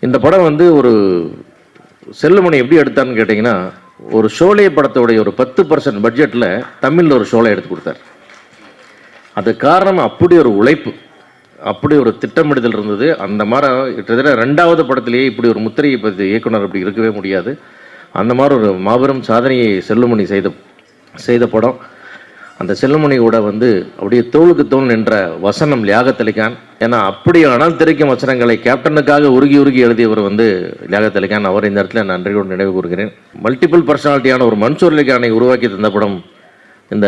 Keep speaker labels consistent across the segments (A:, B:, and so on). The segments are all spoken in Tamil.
A: இந்த படம் வந்து ஒரு செல்லுமணி எப்படி எடுத்தான்னு கேட்டிங்கன்னா, ஒரு ஷோலே படத்தோடைய ஒரு 10% பட்ஜெட்டில் தமிழில் ஒரு ஷோலை எடுத்து கொடுத்தார். அது காரணம் அப்படி ஒரு உழைப்பு, அப்படி ஒரு திட்டமிடுதல் இருந்தது. அந்த மாதிரி கிட்டத்தட்ட 2வது படத்திலேயே இப்படி ஒரு முத்திரையை பற்றி இயக்குனர் அப்படி இருக்கவே முடியாது. அந்த மாதிரி ஒரு மாபெரும் சாதனையை செல்லுமணி செய்த படம். அந்த செல்லுமணியோட வந்து அப்படியே தோளுக்கு தோல் நின்ற வசனம் லியாகத்-அலி-கான். ஏன்னா அப்படியானால் திரைக்கும் வசனங்களை கேப்டனுக்காக உருகி எழுதியவர் வந்து லியாகத்-அலி-கான். அவர் இந்த இடத்துல நன்றியோடு நினைவு கூறுகிறேன். மல்டிபிள் பர்சனாலிட்டியான ஒரு மன்சூர்-அலி-கானை உருவாக்கி தந்த படம் இந்த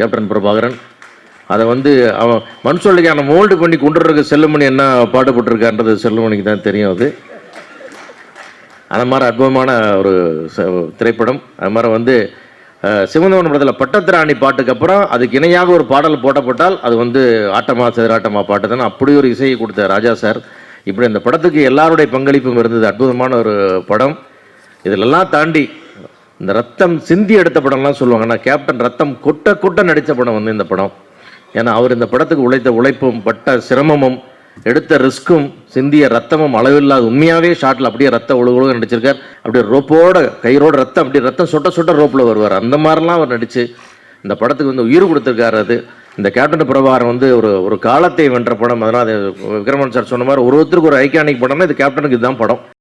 A: கேப்டன் பிரபாகரன். அதை வந்து அவன் மன்சூர்-அலி-கானை மோல்டு பண்ணி கொண்டு இருக்க செல்லுமணி என்ன பாடுபட்டிருக்கான்றது செல்லுமணிக்கு தான் தெரியும். அது மாதிரி அற்புதமான ஒரு திரைப்படம். அது மாதிரி வந்து சிவந்தவன் படத்தில் பட்டத்திராணி பாட்டுக்கு அப்புறம் அதுக்கு இணையாக ஒரு பாடல் போட்டப்பட்டால் அது வந்து ஆட்டமா சிதறாட்டமா பாட்டு தானே. அப்படி ஒரு இசையை கொடுத்த ராஜா சார். இப்படி இந்த படத்துக்கு எல்லாருடைய பங்களிப்பும் இருந்தது. அற்புதமான ஒரு படம். இதிலெல்லாம் தாண்டி இந்த ரத்தம் சிந்தி எடுத்த படம்லாம் சொல்லுவாங்க. ஆனால் கேப்டன் ரத்தம் கொட்ட நடித்த படம் வந்து இந்த படம். ஏன்னா அவர் இந்த படத்துக்கு உழைத்த உழைப்பும் பட்ட சிரமமும் எடுத்த ரிஸ்க்கும் சிந்திய ரத்தமும் அளவில்லாத. உண்மையாகவே ஷாட்டில் அப்படியே ரத்த ஒழுகு நடிச்சிருக்கார். அப்படியே ரோப்போட கைரோட ரத்தம் அப்படியே ரத்தம் சொட்ட ரோப்பில் வருவார். அந்த மாதிரிலாம் அவர் நடித்து இந்த படத்துக்கு வந்து உயிர் கொடுத்துருக்காரு. அது இந்த கேப்டன் பிரபாகரன் வந்து ஒரு காலத்தை வென்ற படம். அதனால் அது விக்ரமன் சார் சொன்ன மாதிரி ஒருத்தருக்கு ஒரு ஐகானிக் படம்னா இது கேப்டனுக்கு இதுதான் படம்.